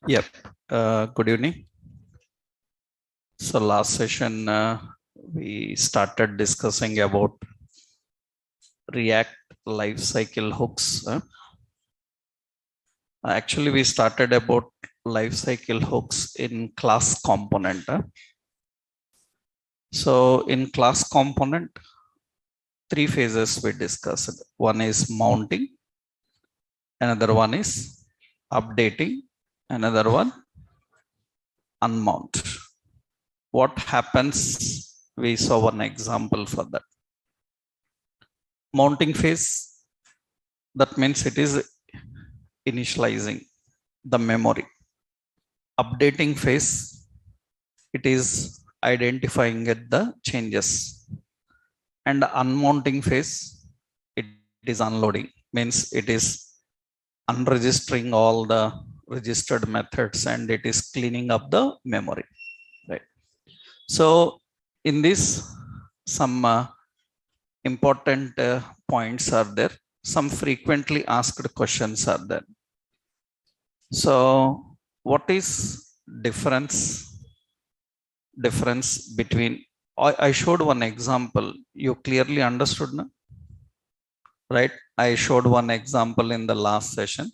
Yep. Good evening. So last session we started discussing about React lifecycle hooks. Actually, we started about lifecycle hooks in class component. So in class component, three phases we discussed. One is mounting, another one is updating, another one unmount. What happens? We saw one example for that. Mounting phase, that means it is initializing the memory. Updating phase, it is identifying the changes. And the unmounting phase, it is unloading, means it is unregistering all the registered methods and it is cleaning up the memory. Right. So in this, some important points are there. Some frequently asked questions are there. So what is difference between, I showed one example, you clearly understood, no? Right? I showed one example in the last session.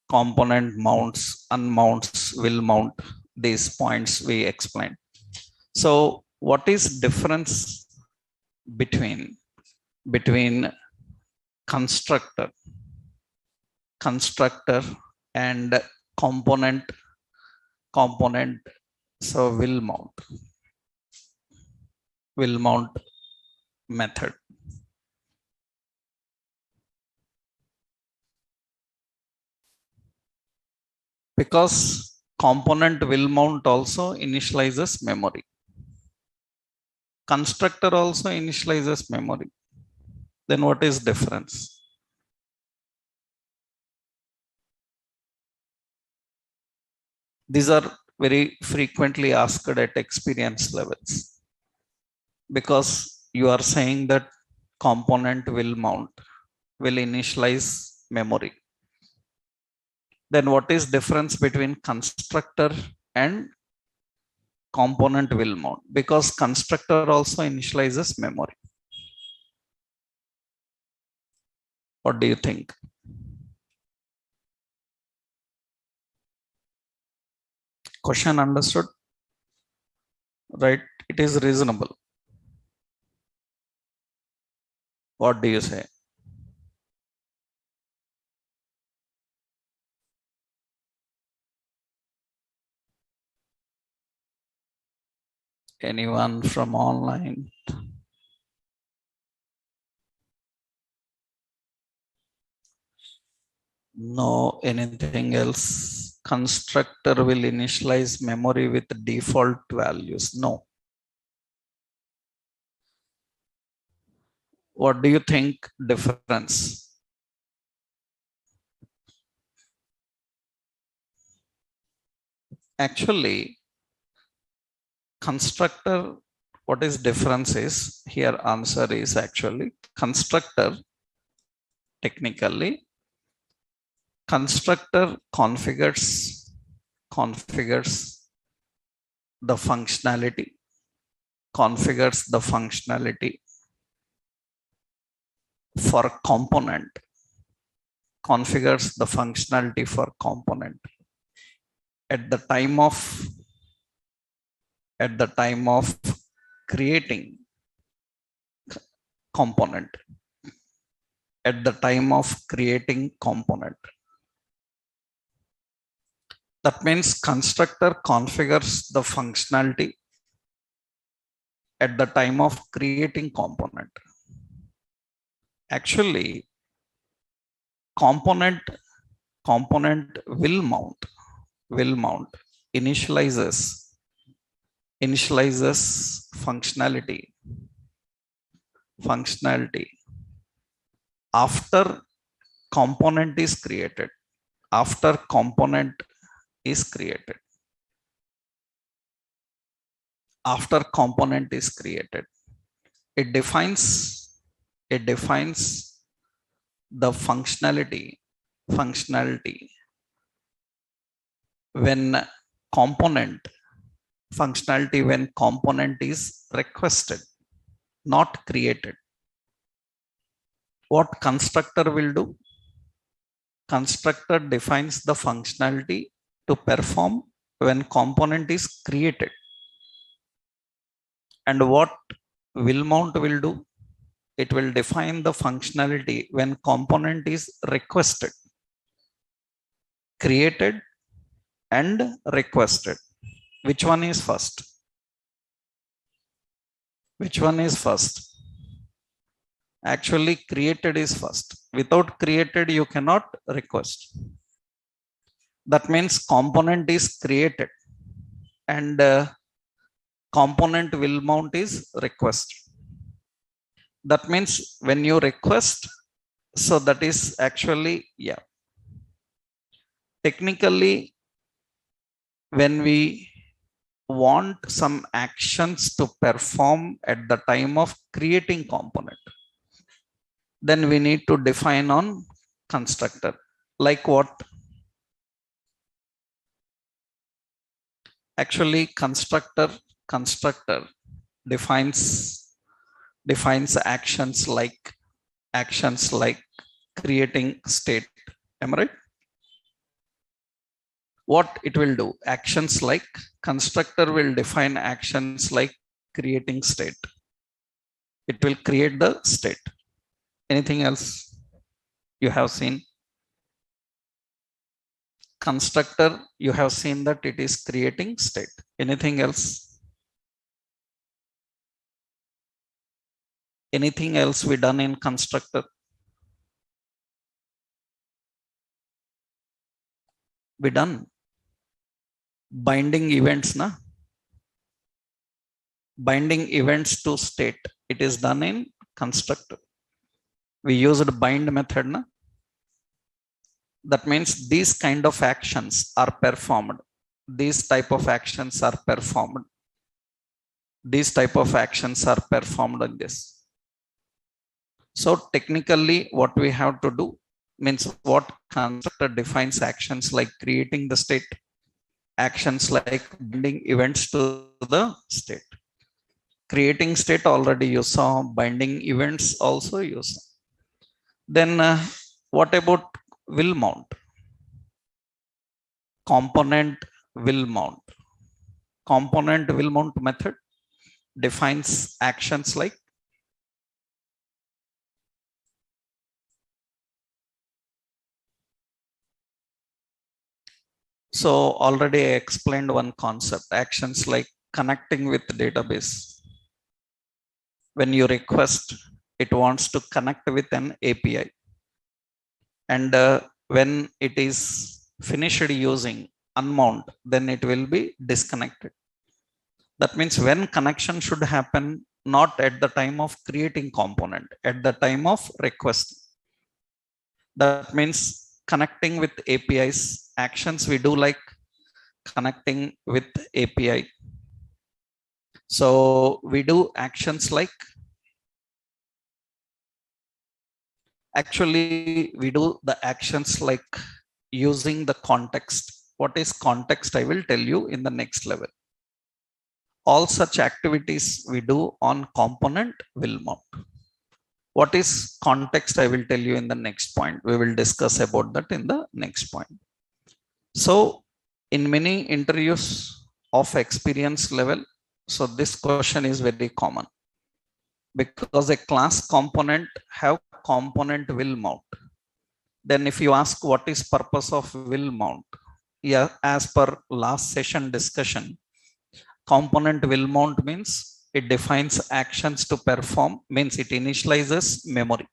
Component mounts, unmounts, will mount, these points we explained. So what is difference between constructor and component? So will mount method. Because component will mount also initializes memory. Constructor also initializes memory. Then what is difference? These are very frequently asked at experience levels. Because you are saying that component will mount, will initialize memory. Then what is difference between constructor and component will mount? Because constructor also initializes memory. What do you think? Question understood? Right? It is reasonable. What do you say? Anyone from online? No, anything else? Constructor will initialize memory with default values. No. What do you think difference? Actually, constructor, what is difference is, here answer is actually constructor, technically, constructor configures the functionality, for component, configures the functionality for component at the time of creating component, at the time of creating component. That means constructor configures the functionality at the time of creating component. Actually, component will mount, initializes functionality after component is created. After component is created. After component is created, it defines the functionality when component functionality, when component is requested, not created. What constructor will do? Constructor defines the functionality to perform when component is created. And what will mount will do? It will define the functionality when component is requested, created, and requested. Which one is first? Which one is first? Actually, created is first. Without created, you cannot request. That means component is created and component will mount is request. That means when you request, so that is actually, yeah. Technically, when we want some actions to perform at the time of creating component, then we need to define on constructor. Like what? Actually, constructor defines actions like creating state. Am I right? What it will do? Actions like constructor will define actions like creating state. It will create the state. Anything else you have seen? Constructor, you have seen that it is creating state. Anything else? Anything else we done in constructor? We done binding events, na? Binding events to state. It is done in constructor. We used bind method, na? That means these kind of actions are performed. These type of actions are performed. These type of actions are performed in this. So technically, what we have to do means what constructor defines actions like creating the state, actions like binding events to the state. Creating state already you saw, binding events also you saw. Then what about will mount? Component will mount. Component will mount method defines actions like so already I explained one concept, actions like connecting with database. When you request, it wants to connect with an API. And when it is finished using unmount, then it will be disconnected. That means when connection should happen, not at the time of creating component, at the time of request. That means connecting with APIs, actions we do like connecting with API. So we do actions like, actually we do the actions like using the context. What is context? I will tell you in the next level. All such activities we do on component will mount. What is context? I will tell you in the next point. We will discuss about that in the next point. So in many interviews of experience level, so this question is very common, because a class component have component will mount. Then if you ask what is purpose of will mount, yeah, as per last session discussion, component will mount means it defines actions to perform, means it initializes memory.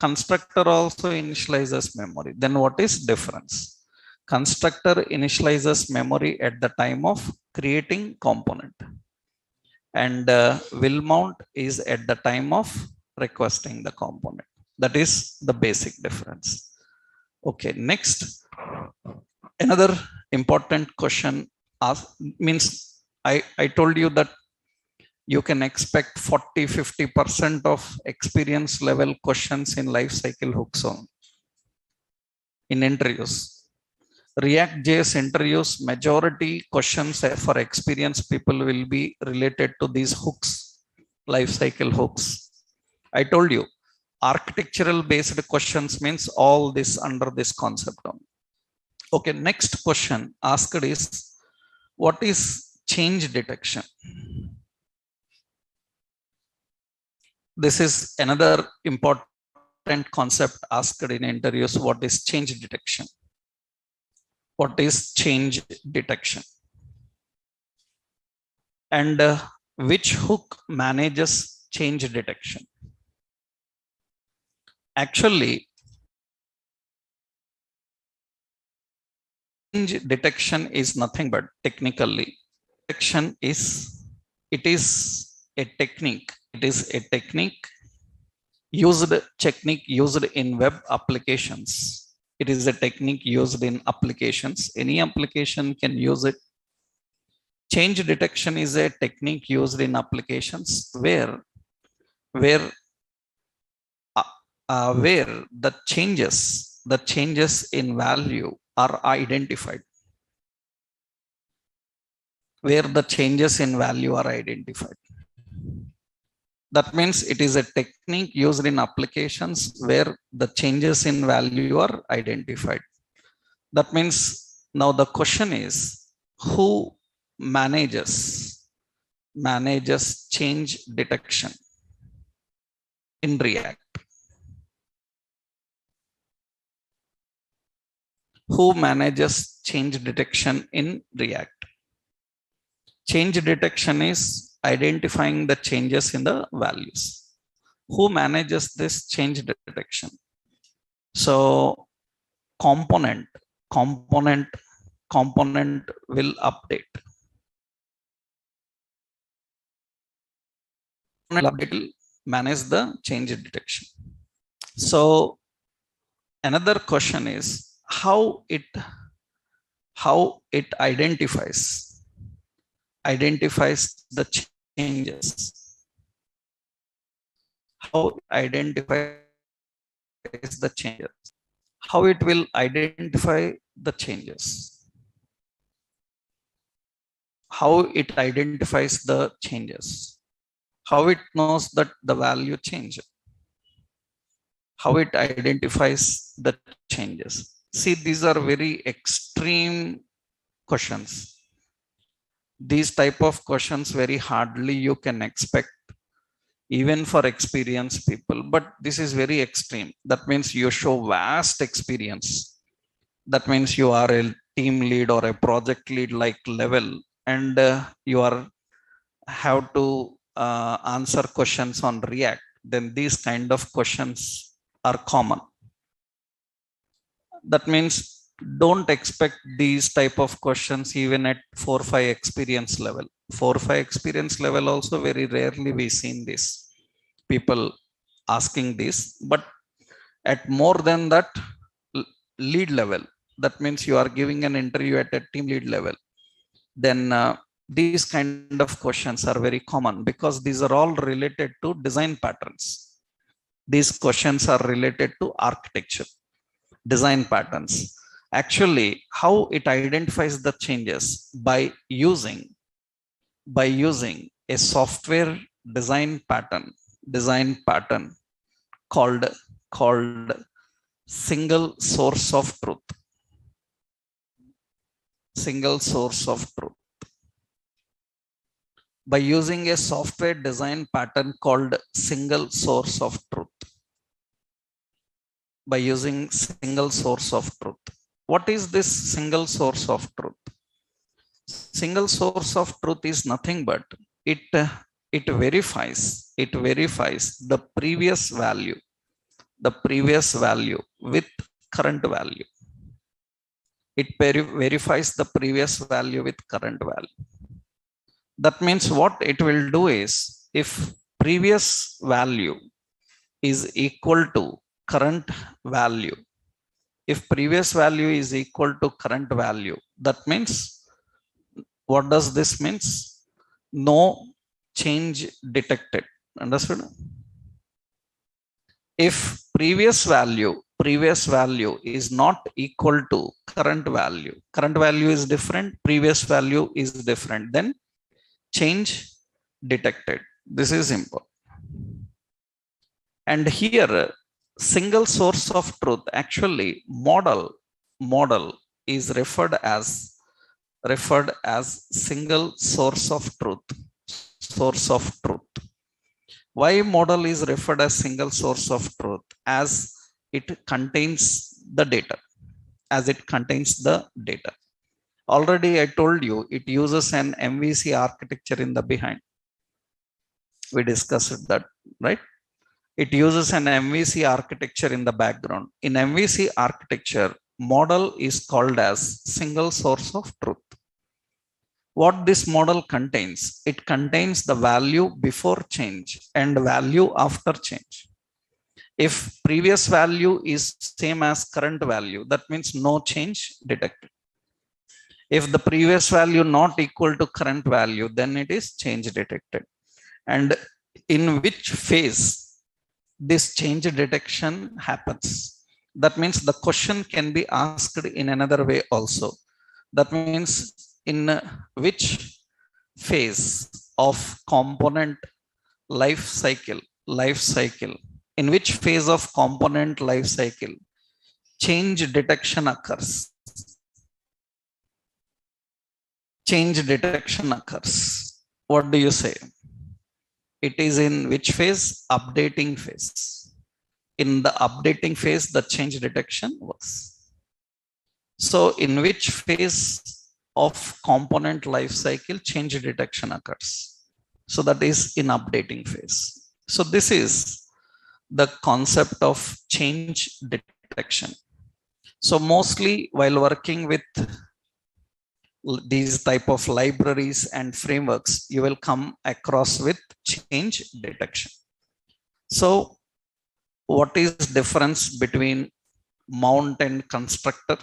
Constructor also initializes memory. Then what is difference? Constructor initializes memory at the time of creating component, and will mount is at the time of requesting the component. That is the basic difference. Okay, next, another important question means I told you that you can expect 40-50% of experience level questions in life cycle hooks on in interviews. React.js interviews, majority questions for experienced people will be related to these hooks, lifecycle hooks. I told you, architectural based questions means all this under this concept. Okay, next question asked is, what is change detection? This is another important concept asked in interviews. What is change detection? What is change detection? And which hook manages change detection? Actually, change detection is nothing but technically, detection is, it is a technique. It is a technique used in web applications. It is a technique used in applications. Any application can use it. Change detection is a technique used in applications where the changes in value are identified. Where the changes in value are identified. That means it is a technique used in applications where the changes in value are identified. That means now the question is, who manages change detection in React? Who manages change detection in React? Change detection is identifying the changes in the values. Who manages this change detection? So component will update. Update will manage the change detection. So another question is, how it identifies the changes. How it identifies the changes. How it will identify the changes. How it identifies the changes. How it knows that the value changed. How it identifies the changes. See, these are very extreme questions. These type of questions very hardly you can expect even for experienced people, but this is very extreme. That means you show vast experience. That means you are a team lead or a project lead like level, and you have to answer questions on React. Then these kind of questions are common. That means don't expect these type of questions even at 4 or 5 experience level. 4 or 5 experience level also very rarely we seen this people asking this, but at more than that lead level, that means you are giving an interview at a team lead level, then these kind of questions are very common, because these are all related to design patterns. These questions are related to architecture, design patterns. Actually, how it identifies the changes? By using a software design pattern called single source of truth. Single source of truth. By using a software design pattern called single source of truth. By using single source of truth. What is this single source of truth? Single source of truth is nothing but it verifies the previous value with current value. It verifies the previous value with current value. That means what it will do is, if previous value is equal to current value, if previous value is equal to current value, that means, what does this means? No change detected. Understood? If previous value previous value is not equal to current value. Current value is different, previous value is different, then change detected. This is important. And here, single source of truth, actually model is referred as single source of truth. Source of truth. Why model is referred as single source of truth? As it contains the data. As it contains the data. Already I told you it uses an MVC architecture in the behind. We discussed that, right? It uses an MVC architecture in the background. In MVC architecture, model is called as single source of truth. What this model contains? It contains the value before change and value after change. If previous value is same as current value, that means no change detected. If the previous value not equal to current value, then it is change detected. And in which phase this change detection happens? That means the question can be asked in another way also. That means in which phase of component life cycle, in which phase of component life cycle change detection occurs? Change detection occurs. What do you say? It is in which phase? Updating phase. In the updating phase, the change detection works. So in which phase of component life cycle change detection occurs? So that is in updating phase. So this is the concept of change detection. So mostly while working with these type of libraries and frameworks, you will come across with change detection. So what is difference between mount and constructor?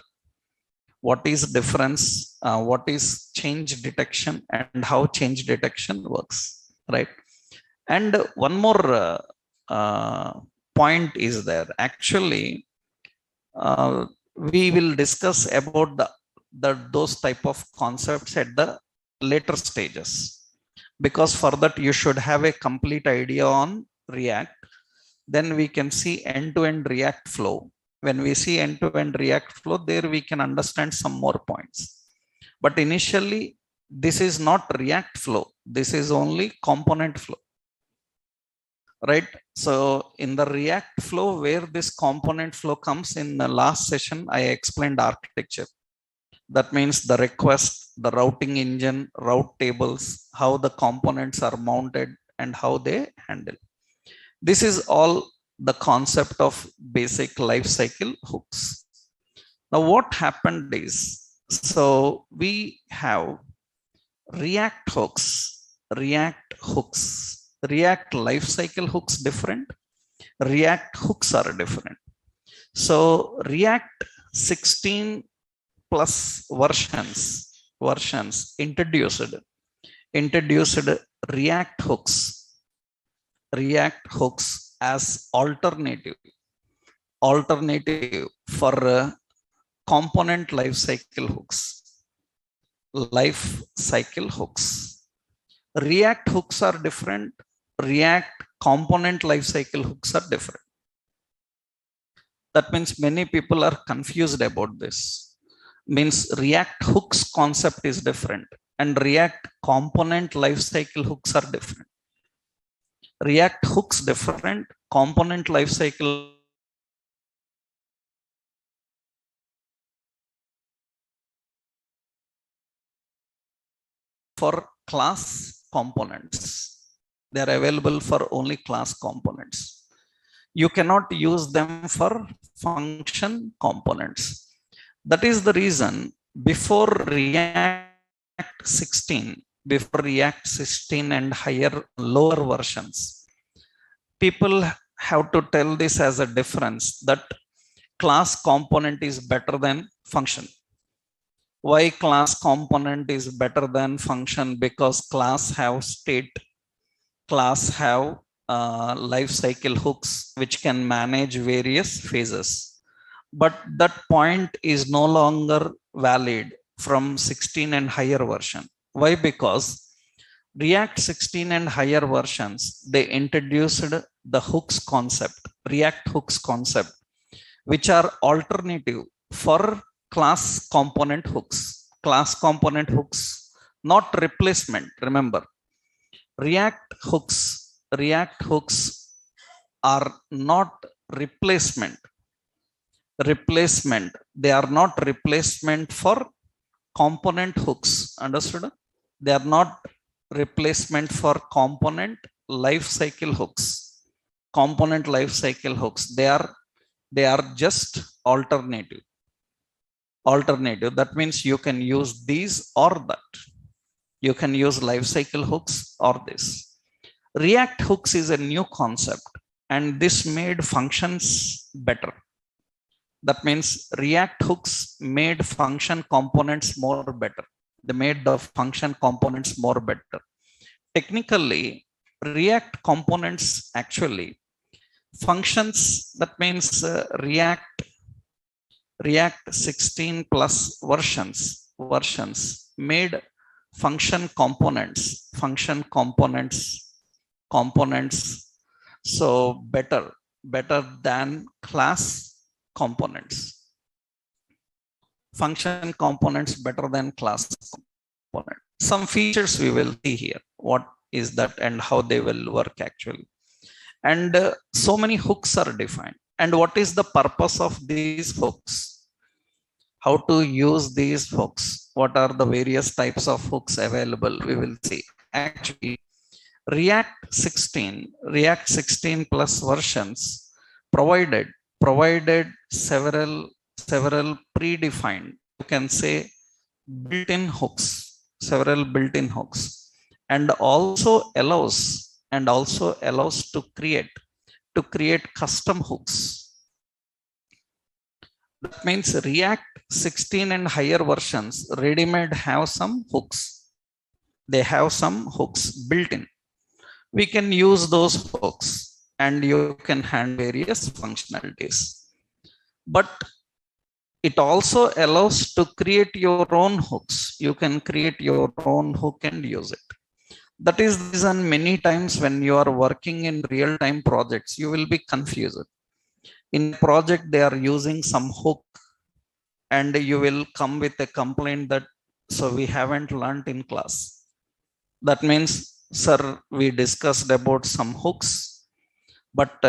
What is difference? What is change detection and how change detection works, right? And one more point is there. Actually, we will discuss about those type of concepts at the later stages, because for that you should have a complete idea on React. Then we can see end-to-end React flow. When we see end-to-end React flow, there we can understand some more points. But initially, this is not React flow. This is only component flow, right? So in the React flow, where this component flow comes, in the last session, I explained architecture. That means the request, the routing engine, route tables, how the components are mounted and how they handle. This is all the concept of basic lifecycle hooks. Now what happened is, so we have React hooks, React lifecycle hooks different, React hooks are different. So React 16 plus versions introduced React hooks as alternative for component lifecycle hooks. React hooks are different. React component lifecycle hooks are different. That means many people are confused about this. Means React hooks concept is different and React component lifecycle hooks are different. React hooks different, component lifecycle for class components. They are available for only class components. You cannot use them for function components. That is the reason before React 16 and higher lower versions, people have to tell this as a difference, that class component is better than function. Why class component is better than function? Because class have state, class have life cycle hooks which can manage various phases. but that point is no longer valid from 16 and higher version. Why? Because React 16 and higher versions, they introduced the hooks concept, React hooks concept, which are alternative for class component hooks. Class component hooks, not replacement. Remember, React hooks are not replacement. Replacement. They are not replacement for component hooks. Understood? They are not replacement for component life cycle hooks. Component life cycle hooks. They are just alternative. Alternative. That means you can use these or that. You can use life cycle hooks or this. React hooks is a new concept, and this made functions better. That means React hooks made function components more better. They made the function components more better. Technically, React components actually functions, that means React 16 plus versions made function components so better than class components. Function components better than class component. Some features we will see here. What is that and how they will work actually. And so many hooks are defined. And what is the purpose of these hooks? How to use these hooks? What are the various types of hooks available? We will see. Actually, React 16 plus versions provided several predefined, you can say, built-in hooks, several built-in hooks, and also allows to create custom hooks. That means React 16 and higher versions ready-made have some hooks. They have some hooks built in. We can use those hooks and you can handle various functionalities. But it also allows to create your own hooks. You can create your own hook and use it. That is the reason many times when you are working in real-time projects, you will be confused. In project, they are using some hook and you will come with a complaint that, so we haven't learned in class. That means, sir, we discussed about some hooks, but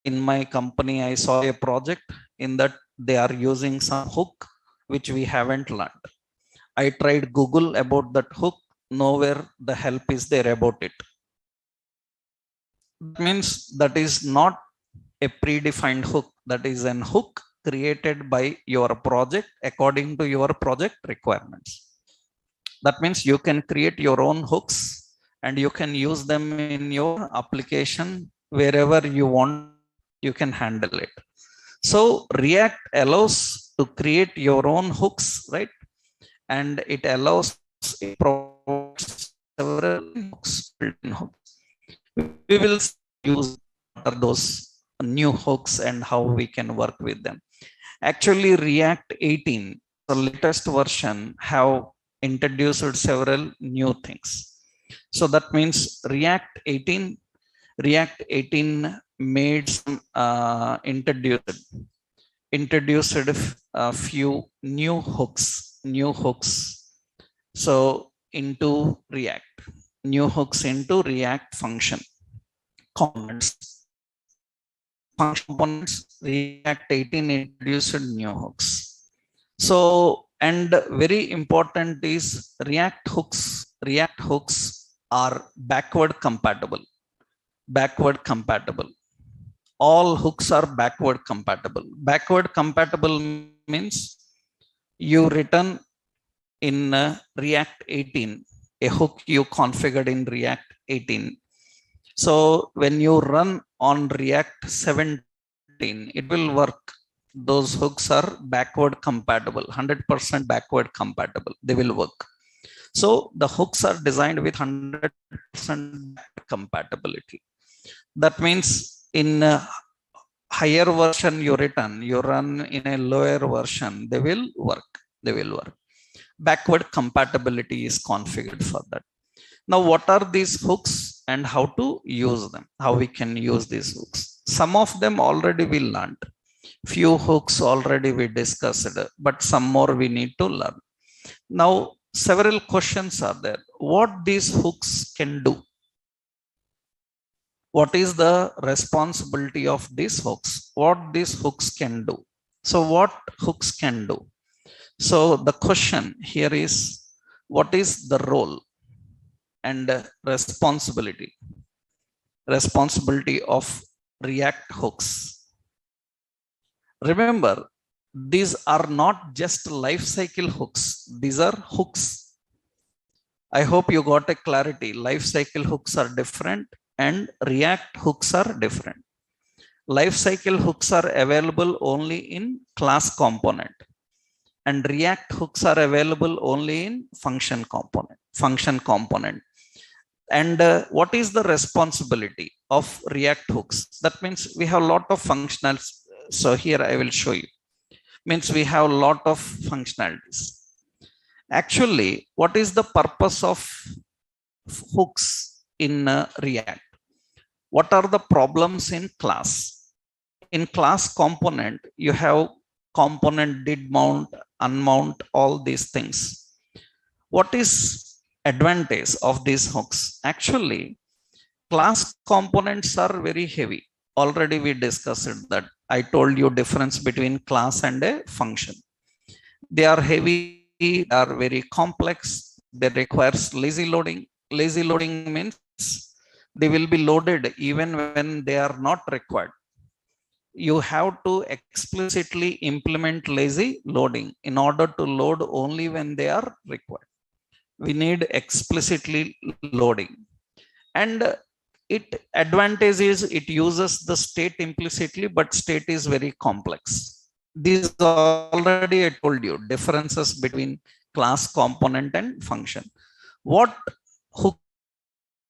in my company, I saw a project in that they are using some hook, which we haven't learned. I tried Google about that hook. Nowhere the help is there about it. That means that is not a predefined hook. That is an hook created by your project according to your project requirements. That means you can create your own hooks and you can use them in your application wherever you want. You can handle it. So React allows to create your own hooks, right? And it allows several hooks, built-in hooks. We will use those new hooks and how we can work with them. Actually, React 18, the latest version, have introduced several new things. So that means React 18 made some introduced a few new hooks. So into React, new hooks into React function components. Function components, React 18 introduced new hooks. So, and very important is React hooks are backward compatible. All hooks are backward compatible. Backward compatible means you return in React 18 a hook you configured in React 18. So when you run on React 17, it will work. Those hooks are backward compatible, 100% backward compatible. They will work. So the hooks are designed with 100% compatibility. That means in higher version you run in a lower version, they will work. Backward compatibility is configured for that. Now, what are these hooks and how to use them? How we can use these hooks? Some of them already we learned. Few hooks already we discussed, but some more we need to learn. Now, several questions are there. What these hooks can do? What is the responsibility of these hooks? What these hooks can do? So, what hooks can do? So, the question here is, what is the role and responsibility of React hooks? Remember, these are not just lifecycle hooks. These are hooks. I hope you got a clarity. Lifecycle hooks are different and React hooks are different. Lifecycle hooks are available only in class component, and React hooks are available only in function component. And what is the responsibility of React hooks? That means we have a lot of functionals. So here I will show you. Means we have a lot of functionalities. Actually, what is the purpose of hooks in React? What are the problems in class? In class component, you have component did mount, unmount, all these things. What is advantage of these hooks? Actually, class components are very heavy. Already we discussed that. I told you difference between class and a function. They are heavy, they are very complex, they requires lazy loading. Lazy loading means they will be loaded even when they are not required. You have to explicitly implement lazy loading in order to load only when they are required. We need explicitly loading. And it advantage is it uses the state implicitly, but state is very complex. These already I told you differences between class component and function. What hook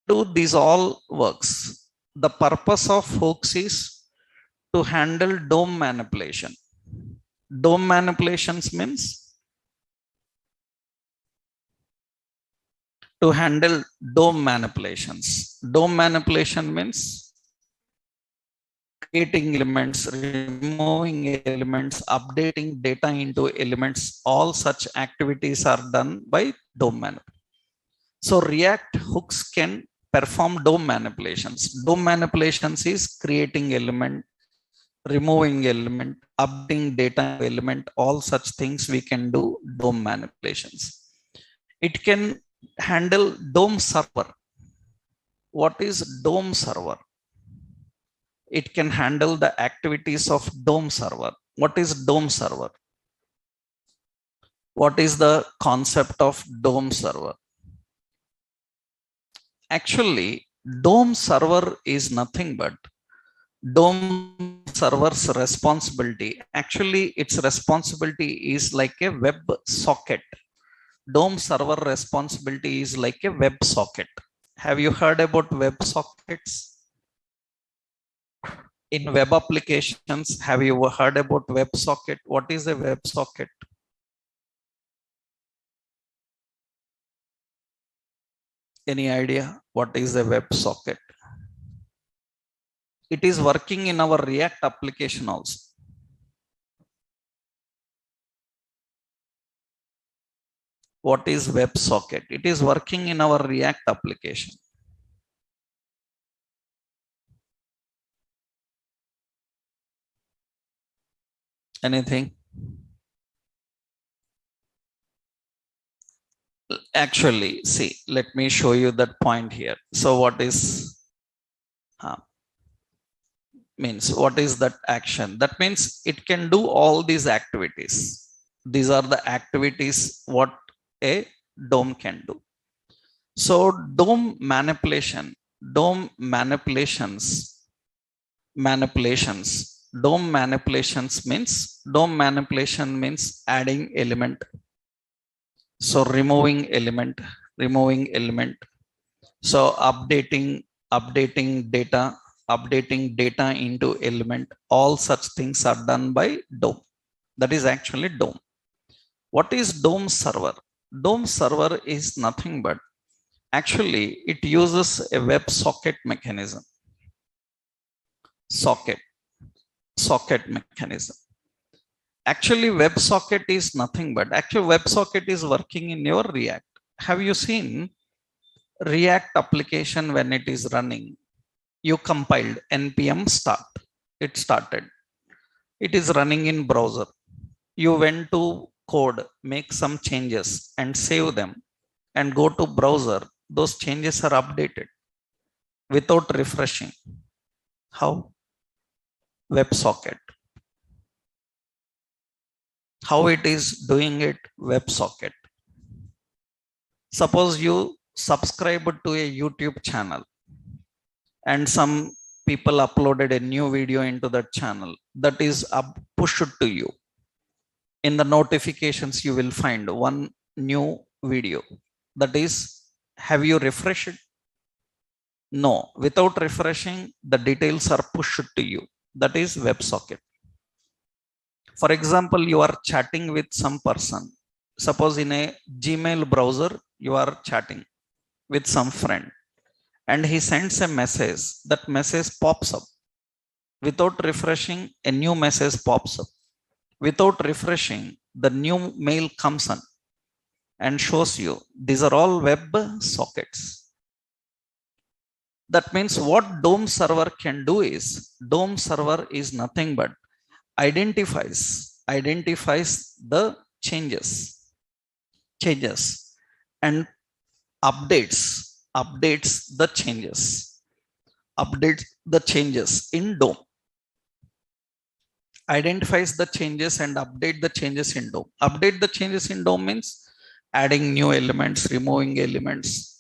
do these all works? The purpose of hooks is to handle DOM manipulation. DOM manipulations means to handle DOM manipulations. DOM manipulation means creating elements, removing elements, updating data into elements. All such activities are done by DOM manipulation. So React hooks can perform DOM manipulations. DOM manipulations is creating element, removing element, updating data element, all such things we can do DOM manipulations. It can handle DOM server. What is DOM server? It can handle the activities of DOM server. What is DOM server? What is the concept of DOM server? Actually, DOM server is nothing but DOM server's responsibility. Actually, its responsibility is like a web socket. DOM server responsibility is like a web socket. Have you heard about web sockets? In web applications, have you heard about web socket? What is a web socket? Any idea what is a web socket? It is working in our React application also. What is WebSocket? It is working in our React application. Anything? Actually, see, let me show you that point here. So what is means what is that action? That means it can do all these activities. These are the activities what a DOM can do. So DOM manipulations, DOM manipulations means adding element. So removing element. So updating data, updating data into element. All such things are done by DOM. That is actually DOM. What is DOM server? DOM server is nothing but actually it uses a WebSocket mechanism. Socket mechanism. Actually, WebSocket is nothing but WebSocket is working in your React. Have you seen React application when it is running? You compiled npm start. It started. It is running in browser. You went to code, make some changes and save them and go to browser. Those changes are updated without refreshing. How? WebSocket. How it is doing it? WebSocket. Suppose you subscribe to a YouTube channel and some people uploaded a new video into that channel that is pushed to you. In the notifications, you will find one new video. That is, have you refreshed? No, without refreshing, the details are pushed to you. That is WebSocket. For example, you are chatting with some person. Suppose in a Gmail browser, you are chatting with some friend and he sends a message. That message pops up. Without refreshing, a new message pops up. Without refreshing, the new mail comes on and shows you. These are all web sockets. That means what DOM server can do is, DOM server is nothing but identifies the changes and updates the changes in DOM. Identifies the changes and update the changes in DOM. Update the changes in DOM means adding new elements, removing elements.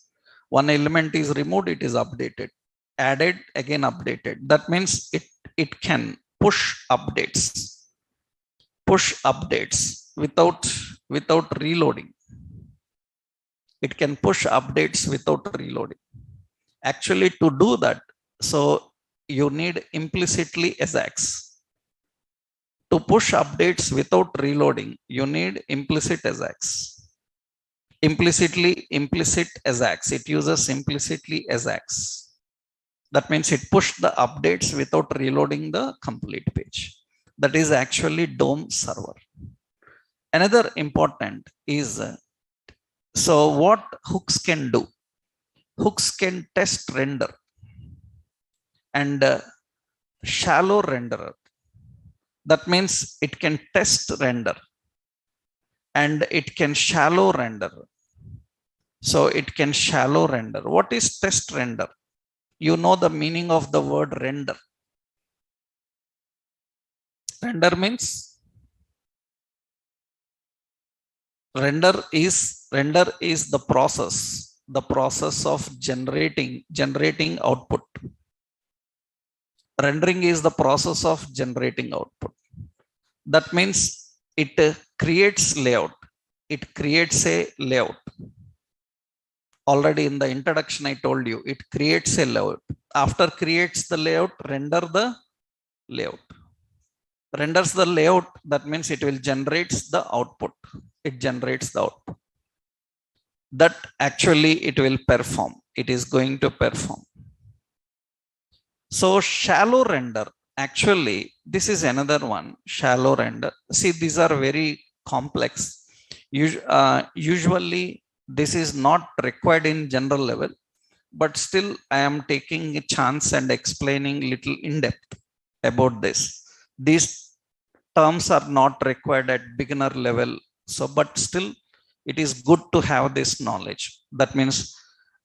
One element is removed, it is updated. Added, again updated. That means it can push updates without reloading. It can push updates without reloading. Actually, to do that, so you need implicitly AJAX. To push updates without reloading, you need implicit AJAX. Implicit AJAX. It uses implicitly AJAX. That means it pushed the updates without reloading the complete page. That is actually DOM server. Another important is, so what hooks can do? Hooks can test render and shallow renderer. That means it can test render and it can shallow render. So it can shallow render. What is test render? You know the meaning of the word render. Render means render is the process of generating output. Rendering is the process of generating output. That means it creates layout. It creates a layout. Already in the introduction, I told you it creates a layout. After creates the layout, render the layout. Renders the layout. That means it will generates the output. It generates the output. That actually it will perform. It is going to perform. So shallow render. Actually, this is another one. Shallow render. See, these are very complex. Usually, this is not required in general level, but still I am taking a chance and explaining little in depth about this. These terms are not required at beginner level. So, but still it is good to have this knowledge. That means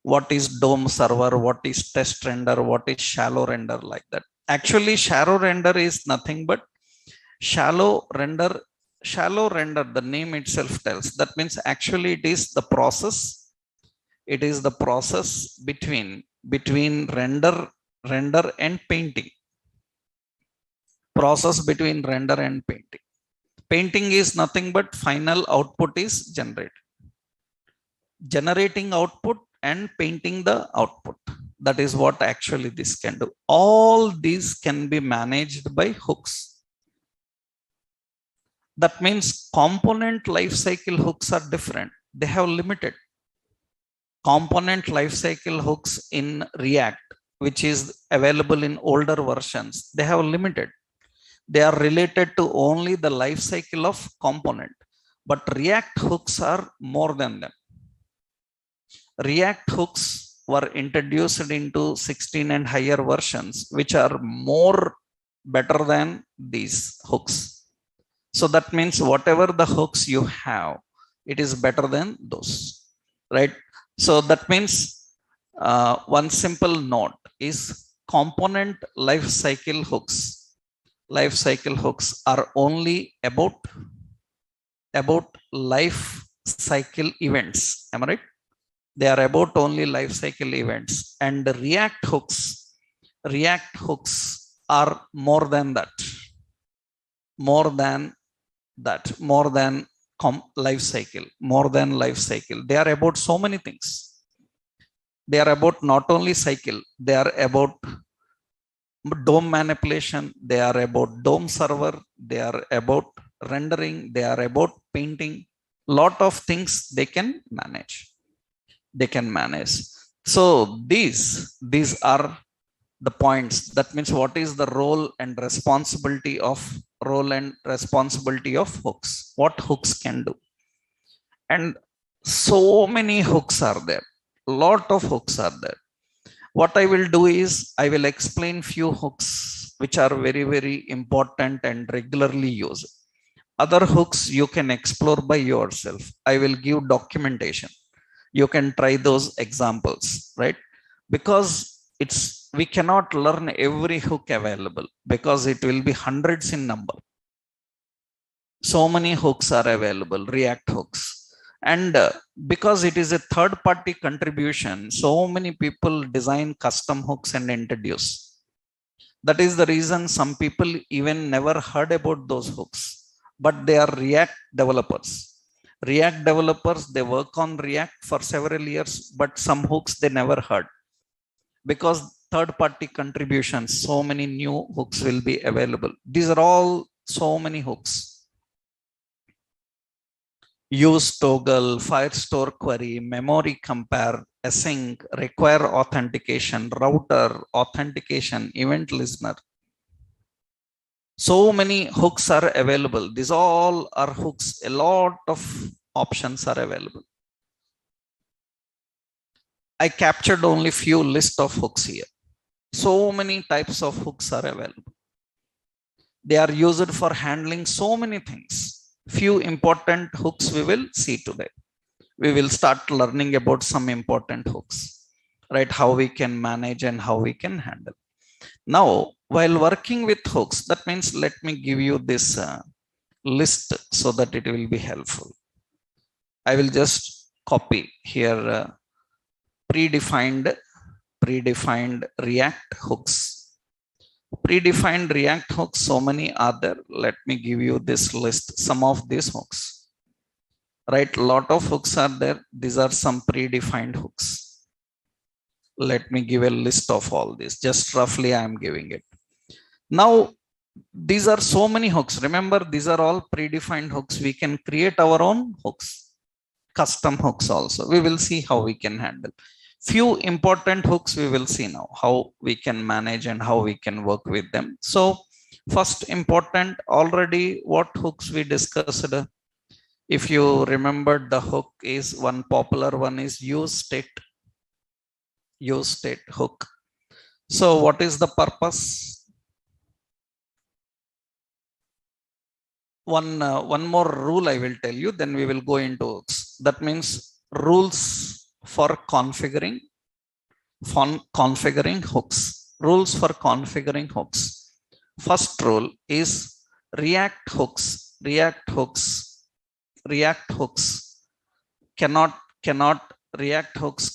what is DOM server, what is test render, what is shallow render, like that. Actually, shallow render is nothing but shallow render, the name itself tells. That means actually it is the process. It is the process between render and painting. Process between render and painting. Painting is nothing but final output is generated. Generating output and painting the output. That is what actually this can do. All these can be managed by hooks. That means component lifecycle hooks are different. They have limited component lifecycle hooks in React, which is available in older versions. They have limited. They are related to only the life cycle of component, but React hooks are more than them. React hooks were introduced into 16 and higher versions, which are more better than these hooks. So that means whatever the hooks you have, it is better than those, right? So that means one simple note is component life cycle hooks. Life cycle hooks are only about life cycle events. Am I right? They are about only life cycle events. And the React hooks are more than that. More than life cycle, more than life cycle. They are about so many things. They are about not only cycle, they are about DOM manipulation, they are about DOM server, they are about rendering, they are about painting. Lot of things they can manage. So these are the points. That means what is the role and responsibility of hooks, what hooks can do. And so many hooks are there, lot of hooks are there. What I will do is I will explain few hooks which are very, very important and regularly used. Other hooks you can explore by yourself. I will give documentation. You can try those examples, right? Because we cannot learn every hook available, because it will be hundreds in number. So many hooks are available, React hooks. And because it is a third party contribution, so many people design custom hooks and introduce. That is the reason some people even never heard about those hooks, but they are React developers. React developers, they work on React for several years, but some hooks they never heard. Because third party contributions, so many new hooks will be available. These are all so many hooks. Use toggle, Firestore query, memory compare, async, require authentication, router, authentication, event listener. So many hooks are available. These all are hooks. A lot of options are available. I captured only few list of hooks here. So many types of hooks are available. They are used for handling so many things. Few important hooks we will see today. We will start learning about some important hooks, right? How we can manage and how we can handle. Now, while working with hooks, that means let me give you this list so that it will be helpful. I will just copy here predefined React hooks. Predefined React hooks, so many are there. Let me give you this list, some of these hooks. Right, lot of hooks are there. These are some predefined hooks. Let me give a list of all these. Just roughly I am giving it. Now, these are so many hooks. Remember, these are all predefined hooks. We can create our own hooks, custom hooks also. We will see how we can handle. Few important hooks we will see now, how we can manage and how we can work with them. So first important, already what hooks we discussed. If you remember, the hook is one popular one is use state hook. So what is the purpose? One more rule I will tell you, then we will go into hooks. That means rules for configuring hooks. Rules for configuring hooks. First rule is React hooks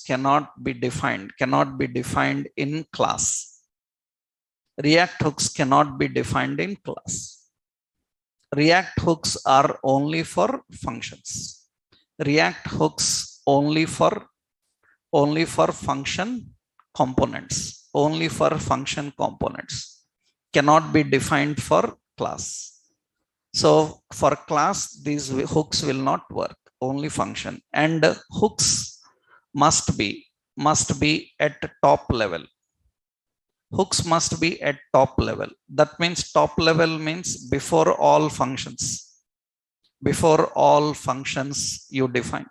cannot be defined in class. React hooks cannot be defined in class. React hooks are only for functions. React hooks only for function components, only for function components, cannot be defined for class. So for class, these hooks will not work, only function. And hooks must be at top level. Hooks must be at top level. That means top level means before all functions. Before all functions you define.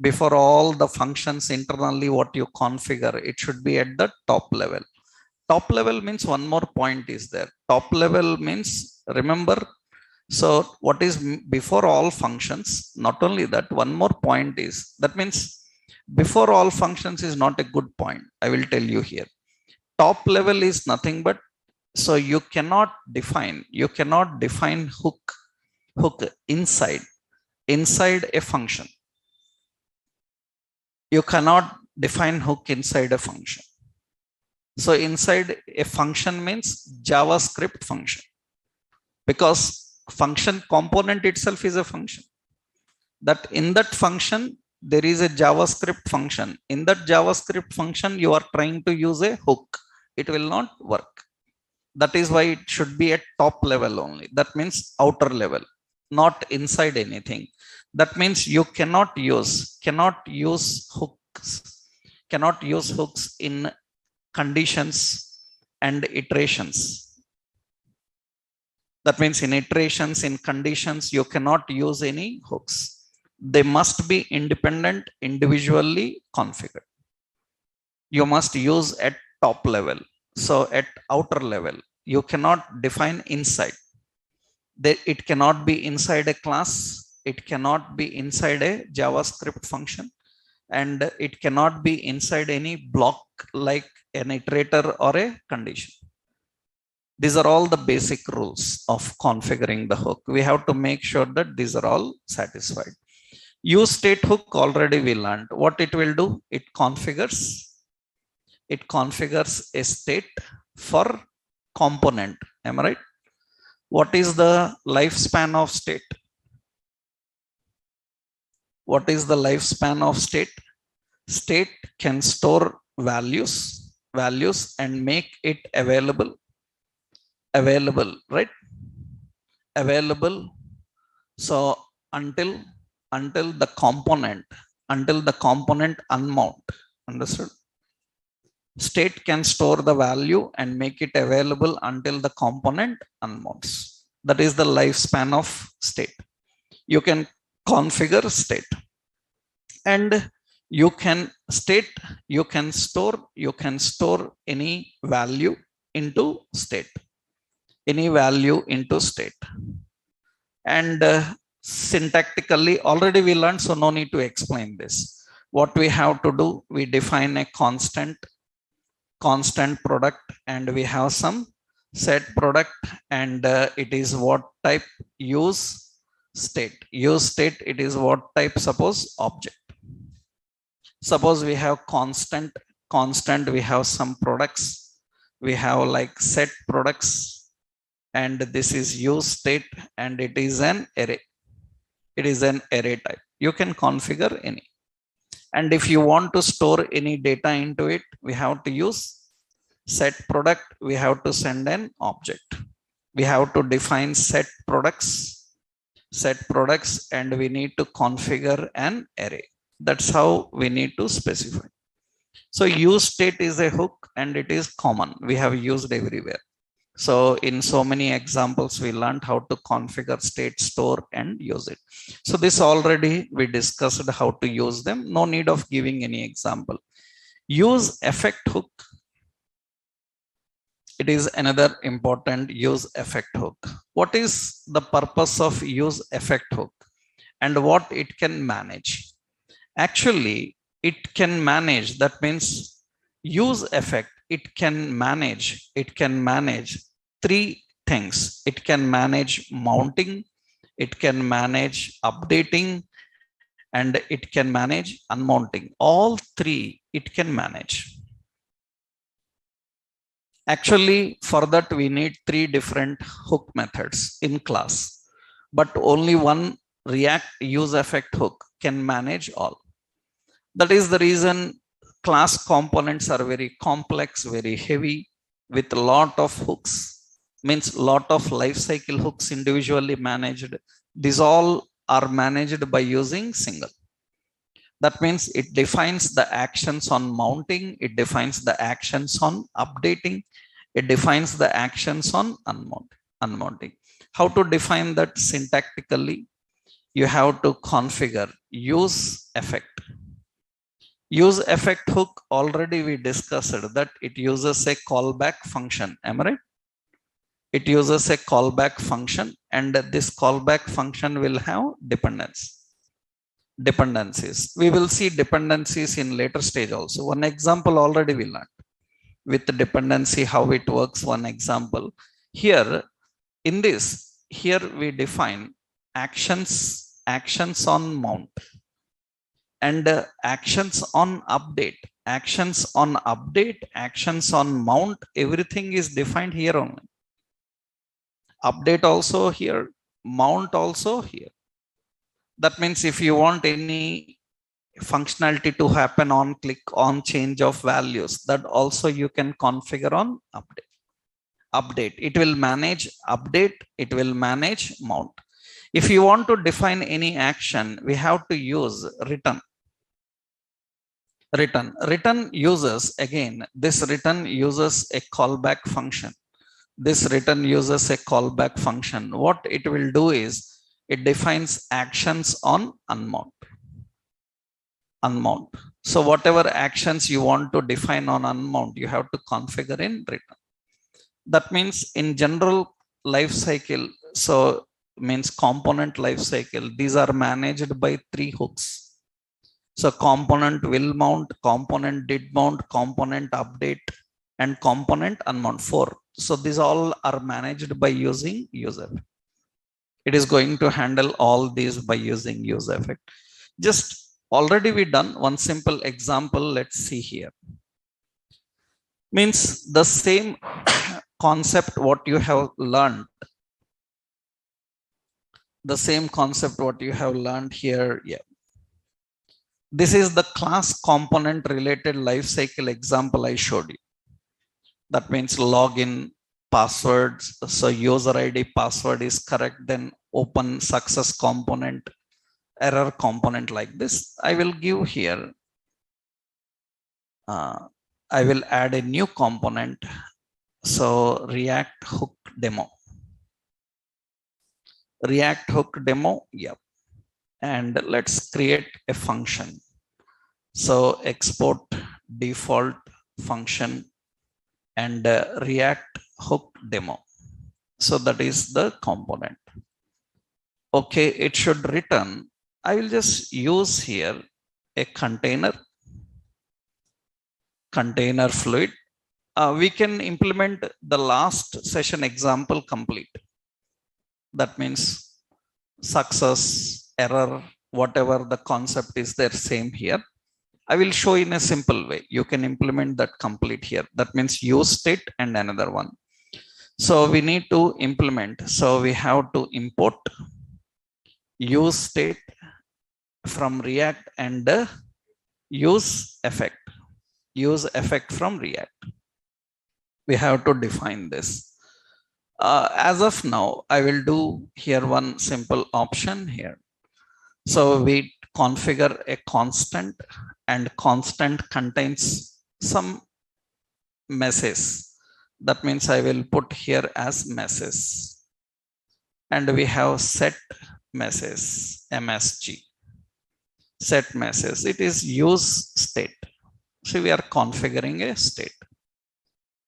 Before all the functions internally what you configure, it should be at the top level. Top level means one more point is there. Top level means, remember, so what is before all functions? Not only that, one more point is, that means before all functions is not a good point. I will tell you here. Top level is nothing but, so you cannot define hook inside a function. You cannot define hook inside a function. So inside a function means JavaScript function, because function component itself is a function. That in that function there is a JavaScript function. In that JavaScript function you are trying to use a hook. It will not work. That is why it should be at top level only. That means outer level, not inside anything. That means you cannot use hooks in conditions and iterations. That means in iterations, in conditions, you cannot use any hooks. They must be independent, individually configured. You must use at top level. So at outer level, you cannot define inside. It cannot be inside a class. It cannot be inside a JavaScript function. And it cannot be inside any block like an iterator or a condition. These are all the basic rules of configuring the hook. We have to make sure that these are all satisfied. Use state hook already we learned. What it will do? It configures a state for component. Am I right? What is the lifespan of state? What is the lifespan of state? State can store values and make it available, right? Available. So until the component unmount. Understood? State can store the value and make it available until the component unmounts. That is the lifespan of state. You can configure state, and you can store any value into state. And syntactically already we learned, so no need to explain this. What we have to do, we define a constant product, and we have some set product, and it is what type? Use state. It is what type? Suppose object. Suppose we have constant, we have some products, we have like set products, and this is use state, and it is an array type. You can configure any. And if you want to store any data into it, we have to use set product. We have to send an object. We have to define set products, and we need to configure an array. That's how we need to specify. So use state is a hook, and it is common. We have used everywhere. So in so many examples, we learned how to configure state, store, and use it. So this already we discussed how to use them. No need of giving any example. Use effect hook. It is another important use effect hook. What is the purpose of use effect hook and what it can manage? Actually, it can manage. That means use effect. It can manage three things. It can manage mounting, it can manage updating, and it can manage unmounting. All three it can manage. Actually, for that we need three different hook methods in class, but only one React use effect hook can manage all. That is the reason class components are very complex, very heavy, with a lot of hooks, means lot of life cycle hooks individually managed. These all are managed by using single. That means it defines the actions on mounting, it defines the actions on updating, it defines the actions on unmounting. How to define that syntactically? You have to configure use effect. Use effect hook, already we discussed that it uses a callback function. Am I right? It uses a callback function, and this callback function will have dependencies. We will see dependencies in later stage also. One example already we learned with the dependency, how it works. One example here in this, here we define actions on mount and actions on update, actions on update, actions on mount. Everything is defined here only. Update also here, mount also here. That means if you want any functionality to happen on click on change of values, that also you can configure on update. It will manage update, it will manage mount. If you want to define any action, we have to use return. Return uses, again, this return uses a callback function. This return uses a callback function. What it will do is it defines actions on unmount. So whatever actions you want to define on unmount, you have to configure in return. That means in general life cycle, so means component life cycle, these are managed by 3 hooks. So component will mount, component did mount, component update, and component unmount, 4. So these all are managed by using use effect. It is going to handle all these by using use effect. Just already we done one simple example. Let's see here. Means the same concept what you have learned. The same concept what you have learned here. Yeah. This is the class component related lifecycle example I showed you. That means login, passwords. So user ID password is correct, then open success component, error component, like this. I will give here, I will add a new component. So React hook demo. React hook demo, yep. And let's create a function. So export default function and React hook demo. So that is the component. Okay, it should return. I will just use here a container fluid. We can implement the last session example complete. That means success, error, whatever the concept is there, same here. I will show in a simple way. You can implement that complete here. That means use state and another one. So we need to implement. So we have to import use state from React and use effect from React. We have to define this. As of now, I will do here one simple option here. So we configure a constant, and constant contains some message. That means I will put here as message, and we have set message, MSG, set message. It is use state. So we are configuring a state,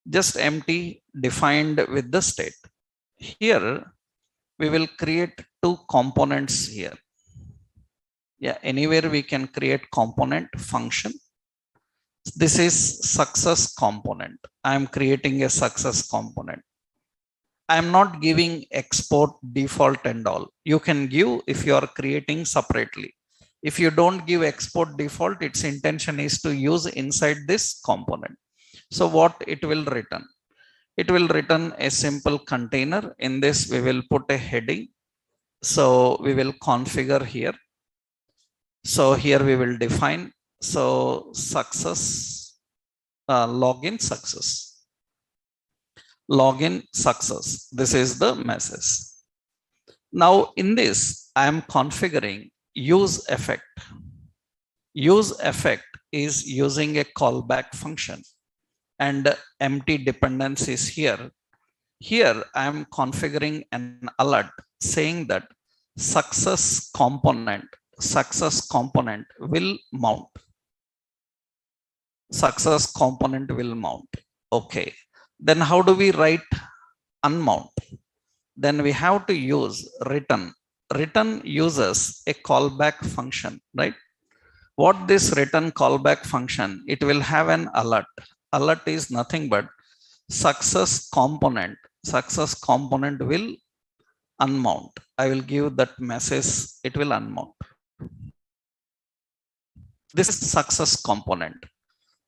just empty defined with the state. Here we will create 2 components here. Yeah, anywhere we can create component function. This is success component. I am creating a success component. I am not giving export default and all. You can give if you are creating separately. If you don't give export default, its intention is to use inside this component. So what it will return? It will return a simple container. In this, we will put a heading. So we will configure here. So here we will define So success, login success, login success. This is the message. Now in this, I am configuring use effect. Use effect is using a callback function and empty dependencies here. Here I am configuring an alert saying that success component will mount. Success component will mount. Okay. Then how do we write unmount? Then we have to use return. Return uses a callback function, right? What this return callback function, it will have an alert. Alert is nothing but success component will unmount. I will give that message, it will unmount. This is success component.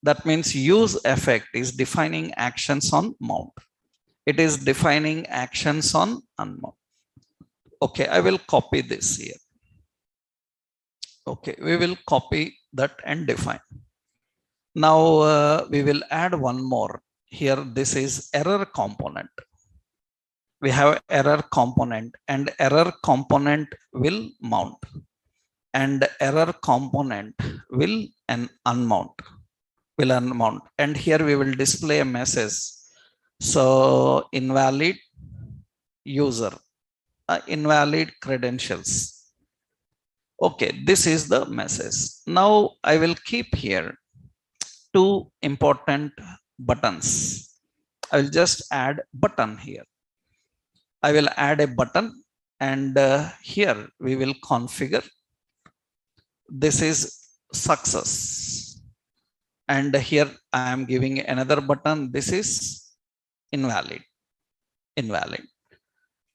That means use effect is defining actions on mount. It is defining actions on unmount. Okay, I will copy this here. Okay, we will copy that and define. Now we will add one more here. This is error component. We have error component, and error component will mount, and error component will unmount. And here we will display a message. So invalid user, invalid credentials. Okay, this is the message. Now I will keep here two important buttons. I will just add button here. I will add a button, and here we will configure. This is success, and here I am giving another button. This is invalid.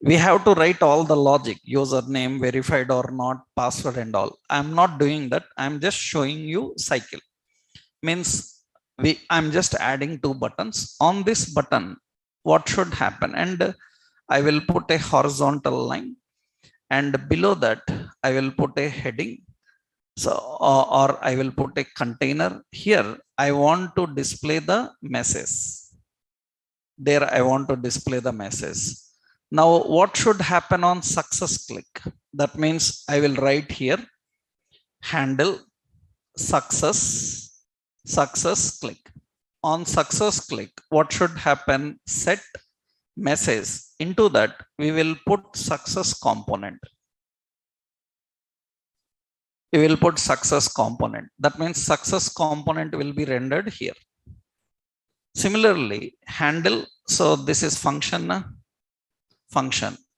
We have to write all the logic, username, verified or not, password and all. I'm not doing that. I'm just showing you cycle. Means I'm just adding two buttons. On this button, what should happen? And I will put a horizontal line, and below that I will put a heading. So or I will put a container. Here I want to display the message. There I want to display the message. Now what should happen on success click? That means I will write here handle success click. On success click, what should happen? Set message. Into that we will put success component. We will put success component. That means success component will be rendered here. Similarly, handle. So this is function,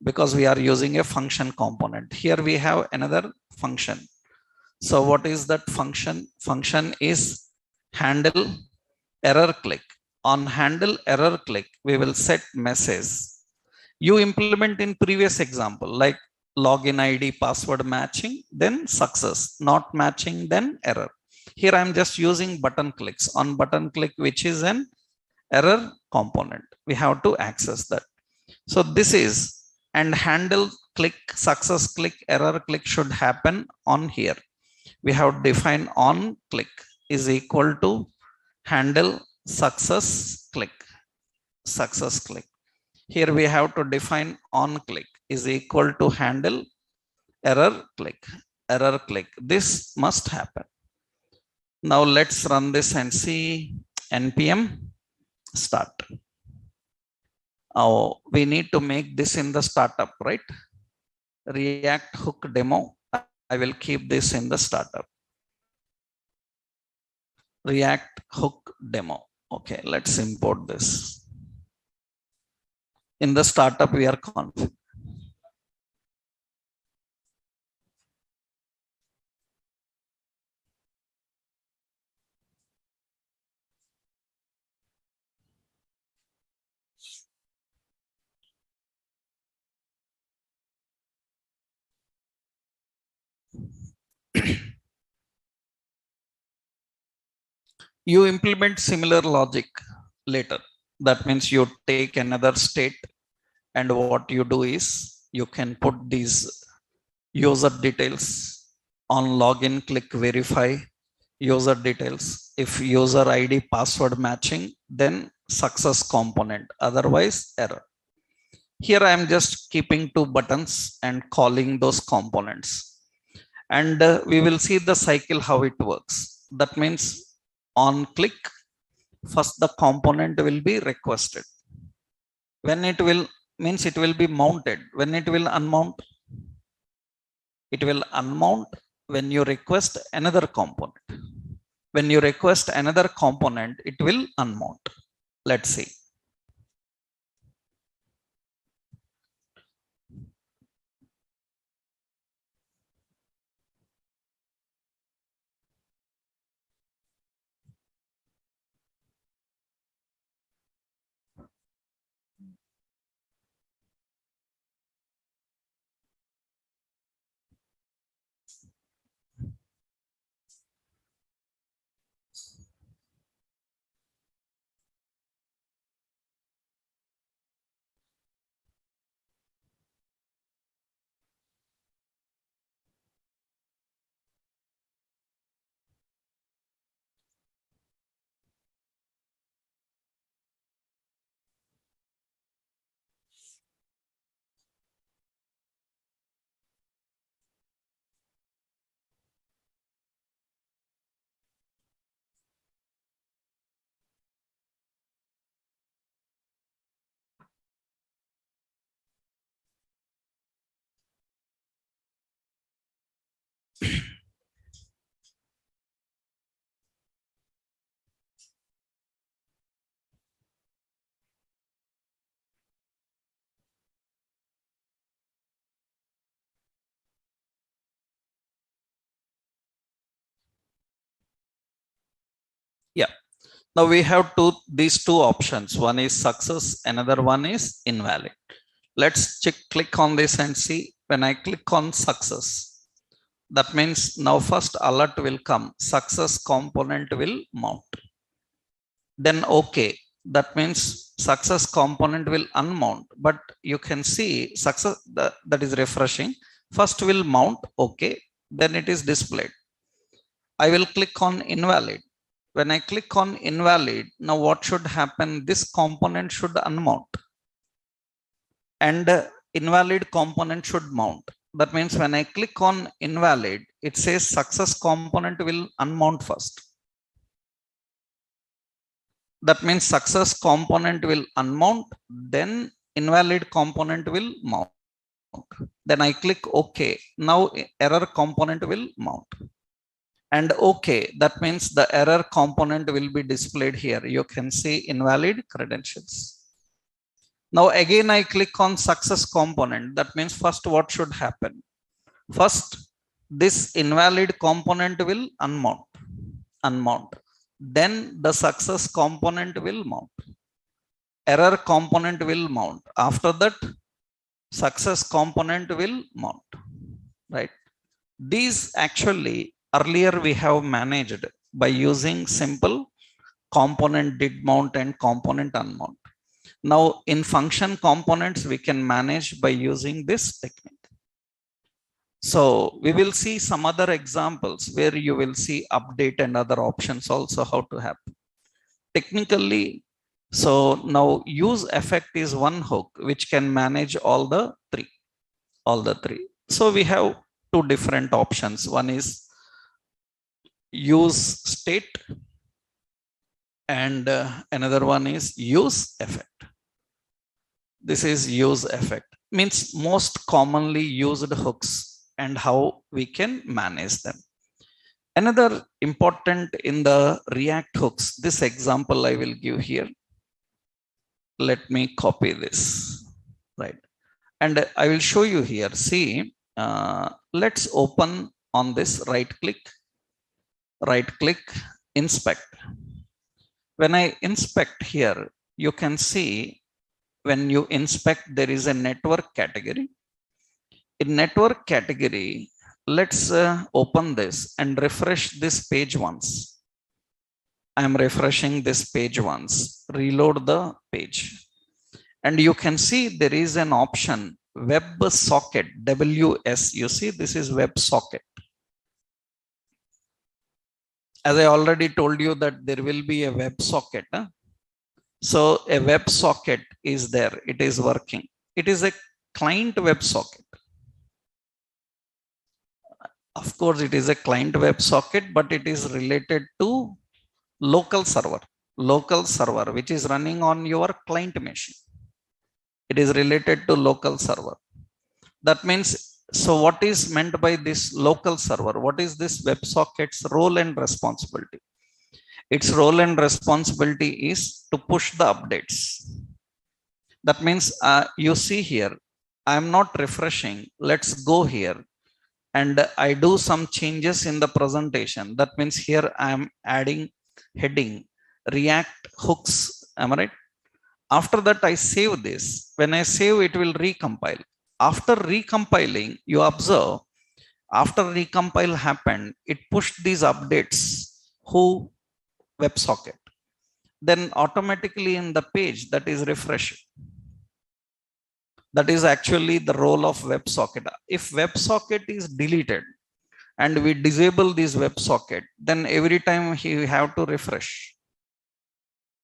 because we are using a function component. Here we have another function. So what is that function? Function is handle error click. On handle error click, we will set message. You implement in previous example, like login ID, password matching, then success, not matching, then error. Here I am just using button clicks. On button click, which is an error component, we have to access that. So this is, and handle click, success click, error click should happen on here. We have defined on click is equal to handle success click. Here we have to define on click is equal to handle error click. This must happen. Now let's run this and see. npm start. Oh, we need to make this in the startup, right? React hook demo. I will keep this in the startup. React hook demo. Okay, let's import this. In the startup, we are config. You implement similar logic later. That means you take another state, and what you do is you can put these user details on login, click verify. user details. If user ID password matching, then success component, otherwise error. Here I am just keeping two buttons and calling those components. And we will see the cycle how it works. That means on click, first the component will be requested. When it will means it will be mounted. When it will unmount, it will unmount when you request another component. When you request another component, it will unmount. Let's see. Yeah. Now we have these two options. One is success, another one is invalid. Let's click on this and see. When I click on success, that means now first alert will come. Success component will mount. Then okay. That means success component will unmount. But you can see success that is refreshing. First will mount. Okay. Then it is displayed. I will click on invalid. When I click on invalid, now what should happen? This component should unmount and invalid component should mount. That means when I click on invalid, it says success component will unmount first. That means success component will unmount, then invalid component will mount. Then I click OK. Now error component will mount. And okay, that means the error component will be displayed here. You can see invalid credentials. Now again, I click on success component. That means first what should happen? First, this invalid component will unmount. Then the success component will mount. Error component will mount. After that, success component will mount, right? These actually earlier we have managed by using simple component did mount and component unmount. Now in function components, we can manage by using this technique. So we will see some other examples where you will see update and other options also how to happen technically. So now use effect is one hook which can manage all the three. So we have two different options. One is use state and another one is use effect. This is use effect, means most commonly used hooks and how we can manage them. Another important in the React hooks, this example I will give here. Let me copy this, right? And I will show you here. See, let's open on this, right click, inspect. When I inspect here, you can see when you inspect, there is a network category. In network category, let's open this and refresh this page once. I am refreshing this page once, reload the page. And you can see there is an option, WebSocket, WS. You see, this is WebSocket. As I already told you that there will be a web socket. So a web socket is there. It is working. It is a client web socket. Of course, it is a client web socket, but it is related to local server, which is running on your client machine. It is related to local server. That means, so what is meant by this local server? What is this WebSocket's role and responsibility? Its role and responsibility is to push the updates. That means you see here, I'm not refreshing. Let's go here and I do some changes in the presentation. That means here I'm adding heading, React hooks. Am I right? After that, I save this. When I save, it will recompile. After recompiling, you observe, after recompile happened, it pushed these updates who WebSocket. Then automatically in the page that is refreshed. That is actually the role of WebSocket. If WebSocket is deleted and we disable this WebSocket, then every time we have to refresh.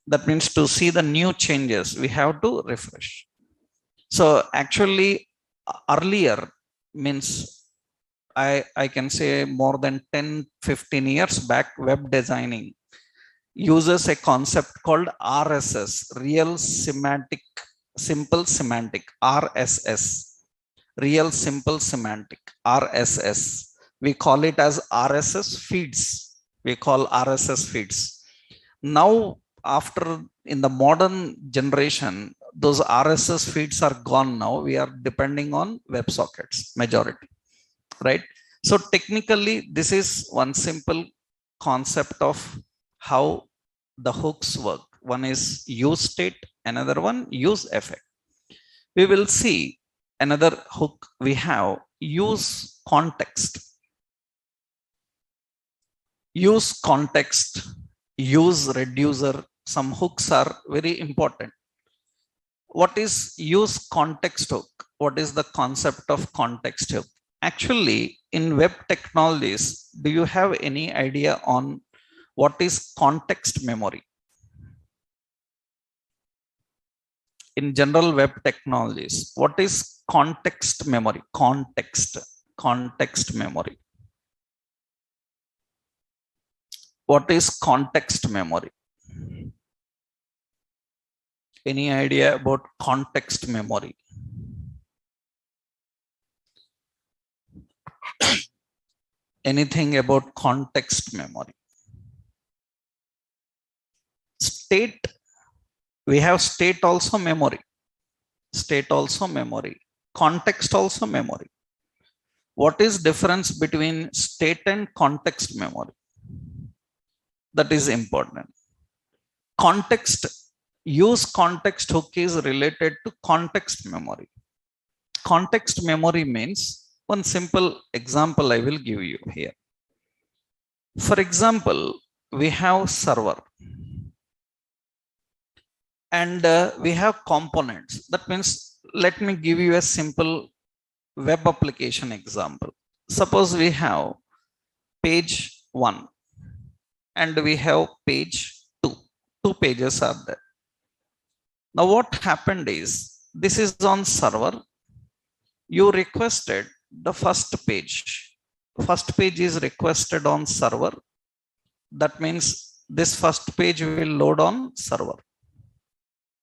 That means to see the new changes, we have to refresh. So actually earlier means I can say more than 10-15 years back, web designing uses a concept called RSS, Real Semantic, Simple Semantic, RSS, Real Simple Semantic, RSS. We call it as RSS feeds. We call RSS feeds. Now, after in the modern generation, those RSS feeds are gone now. We are depending on WebSockets, majority, right? So technically, this is one simple concept of how the hooks work. One is use state, another one use effect. We will see another hook we have, use context. Use context, use reducer. Some hooks are very important. What is use context hook? What is the concept of context hook? Actually, in web technologies, do you have any idea on what is context memory? In general web technologies, what is context memory? Context memory. What is context memory? Any idea about context memory? Anything about context memory? State, we have state also memory. State also memory. Context also memory. What is difference between state and context memory? That is important. Context, use context hook is related to context memory. Context memory means, one simple example I will give you here. For example, we have server and we have components. That means, let me give you a simple web application example. Suppose we have page 1 and we have page 2. Two pages are there. Now what happened is, this is on server. You requested the first page. First page is requested on server. That means this first page will load on server.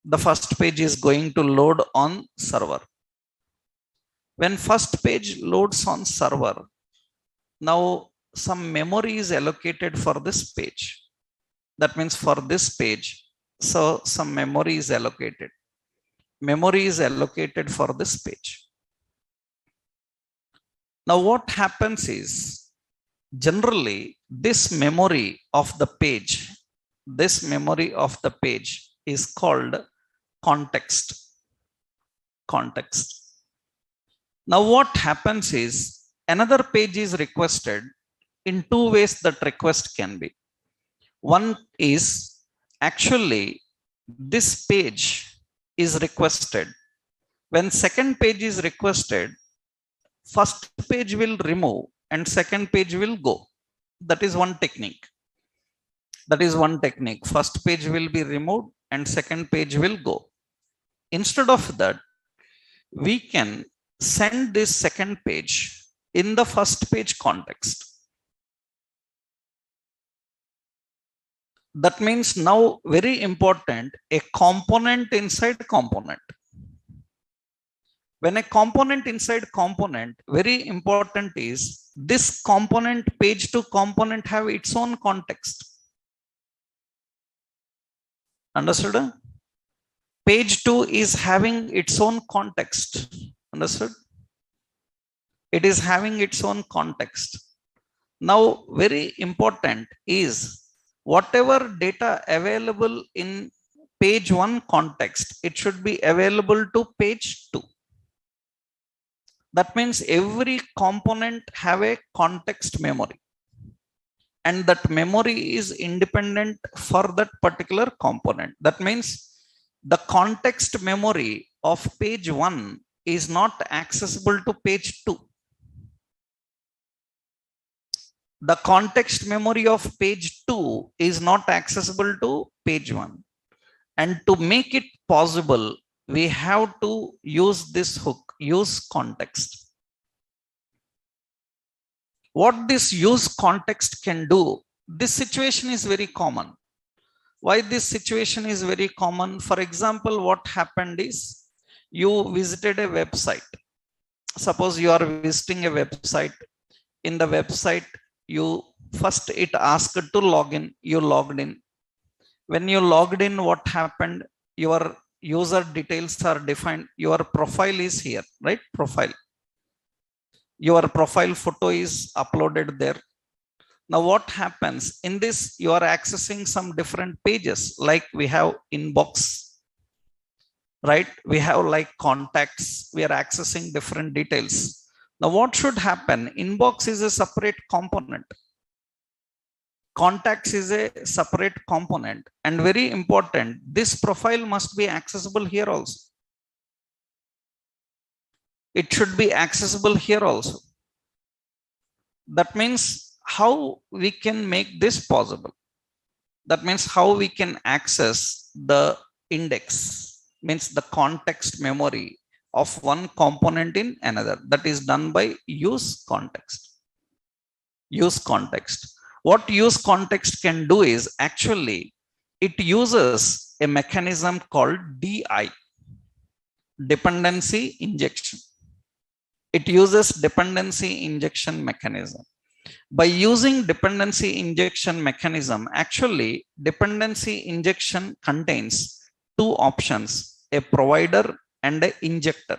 The first page is going to load on server. When first page loads on server, now some memory is allocated for this page. That means for this page, so some memory is allocated. Memory is allocated for this page. Now what happens is, generally this memory of the page is called context. Now what happens is, another page is requested. In two ways that request can be. One is, actually this page is requested. When second page is requested, first page will remove and second page will go. That is one technique. That is one technique. First page will be removed and second page will go. Instead of that, we can send this second page in the first page context. That means now very important, a component inside component. When a component inside component, very important is this component page to component have its own context. Understood? Page 2 is having its own context. Understood? It is having its own context. Now, very important is whatever data available in page 1 context, it should be available to page 2. That means every component have a context memory, and that memory is independent for that particular component. That means the context memory of page 1 is not accessible to page 2. The context memory of page 2 is not accessible to page 1. And to make it possible, we have to use this hook, use context. What this use context can do, this situation is very common. Why this situation is very common? For example, what happened is you visited a website. Suppose you are visiting a website. In the website, you first it asked to log in. You logged in. When you logged in, what happened? Your user details are defined. Your profile is here, right? Profile. Your profile photo is uploaded there. Now what happens? In this, you are accessing some different pages, like we have inbox, right? We have like contacts. We are accessing different details. Now what should happen? Inbox is a separate component. Contacts is a separate component. And very important, this profile must be accessible here also. It should be accessible here also. That means how we can make this possible. That means how we can access the index, means the context memory of one component in another. That is done by use context. Use context. What use context can do is actually it uses a mechanism called DI, dependency injection. It uses dependency injection mechanism. By using dependency injection mechanism, actually dependency injection contains two options, a provider and an injector.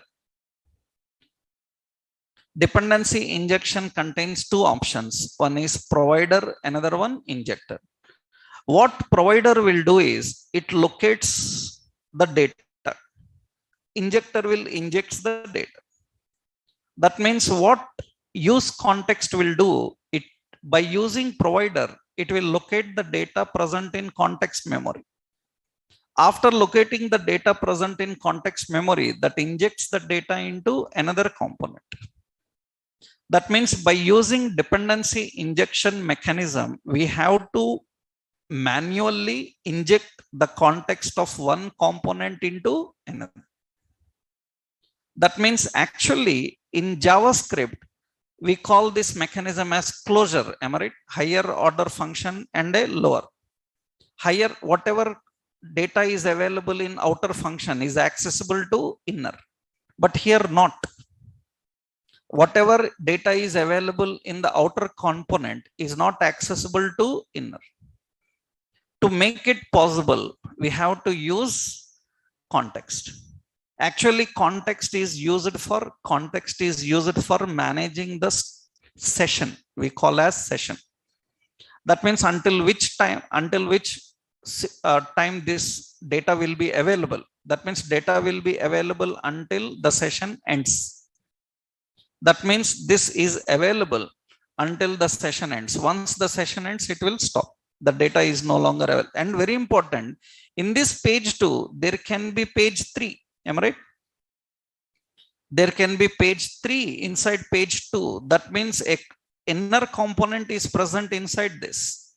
Dependency injection contains two options. One is provider, another one injector. What provider will do is it locates the data. Injector will inject the data. That means what use context will do, it by using provider, it will locate the data present in context memory. After locating the data present in context memory, that injects the data into another component. That means by using dependency injection mechanism, we have to manually inject the context of one component into another. That means actually in JavaScript, we call this mechanism as closure. Am I right? Higher order function and a lower. Higher, whatever data is available in outer function is accessible to inner. But here not. Whatever data is available in the outer component is not accessible to inner. To make it possible, we have to use context. Actually, context is used for managing the session. We call as session. That means until which time this data will be available. That means data will be available until the session ends. That means this is available until the session ends. Once the session ends, it will stop. The data is no longer available. And very important, in this page 2, there can be page 3. Am I right? There can be page 3 inside page 2. That means a inner component is present inside this.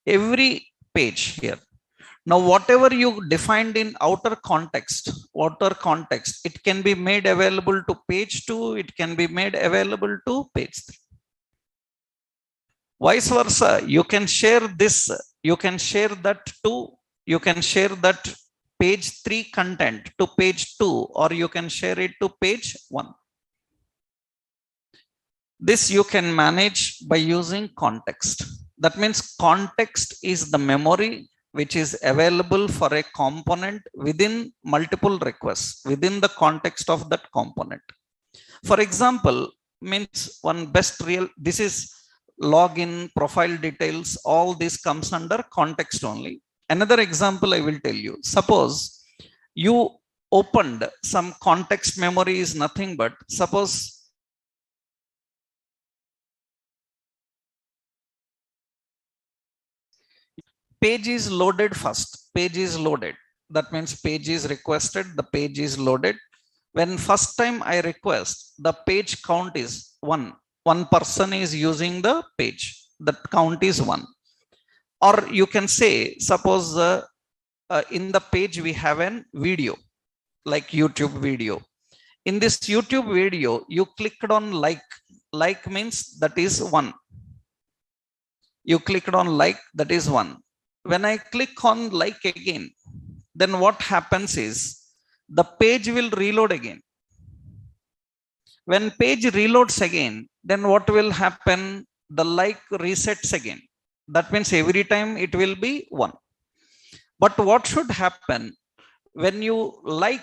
Every page here. Now, whatever you defined in outer context, it can be made available to page 2, it can be made available to page 3. Vice versa, you can share this, you can share that page 3 content to page 2, or you can share it to page 1. This you can manage by using context. That means context is the memory which is available for a component within multiple requests, within the context of that component. For example, means this is login, profile details, all this comes under context only. Another example I will tell you. Suppose you opened some context memory is nothing but, suppose page is loaded first. Page is loaded. That means page is requested, the page is loaded. When first time I request, the page count is 1. One person is using the page. That count is 1. Or you can say, suppose in the page we have a video, like YouTube video. In this YouTube video, you clicked on like. Like means that is 1. You clicked on like, that is 1. When I click on like again, then what happens is the page will reload again. When page reloads again, then what will happen? The like resets again. That means every time it will be 1. But what should happen when you like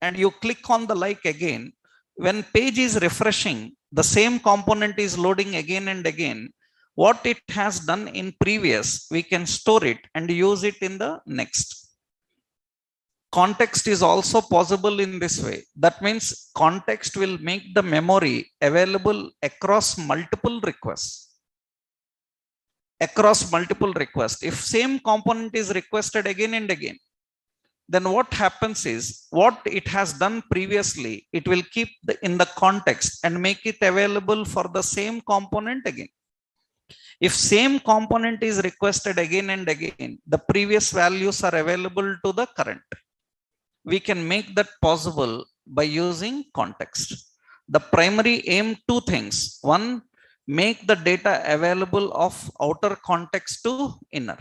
and you click on the like again? When page is refreshing, the same component is loading again and again. What it has done in previous, we can store it and use it in the next. Context is also possible in this way. That means context will make the memory available across multiple requests. Across multiple requests. If same component is requested again and again, then what happens is what it has done previously, it will keep in the context and make it available for the same component again. If same component is requested again and again, the previous values are available to the current. We can make that possible by using context. The primary aim, 2 things. 1, make the data available of outer context to inner.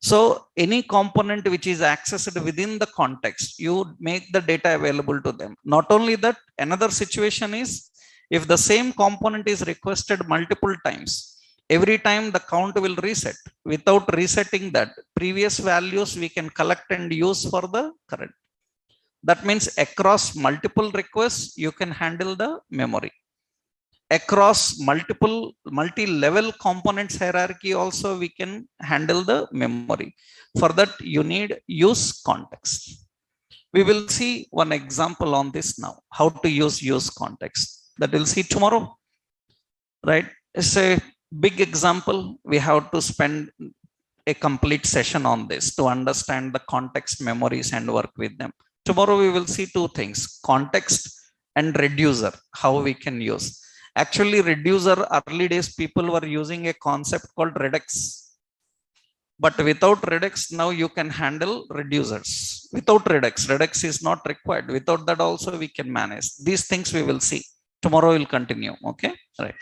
So any component which is accessed within the context, you make the data available to them. Not only that, another situation is if the same component is requested multiple times, every time the count will reset. Without resetting that, previous values we can collect and use for the current. That means across multiple requests, you can handle the memory. Across multi-level components hierarchy also, we can handle the memory. For that, you need use context. We will see one example on this now, how to use context. That we'll see tomorrow, right? It's a big example. We have to spend a complete session on this to understand the context memories and work with them. Tomorrow we will see 2 things, context and reducer, how we can use. Actually, reducer, early days people were using a concept called Redux. But without Redux, now you can handle reducers. Without Redux is not required. Without that also we can manage. These things we will see. Tomorrow we'll continue. Okay, right.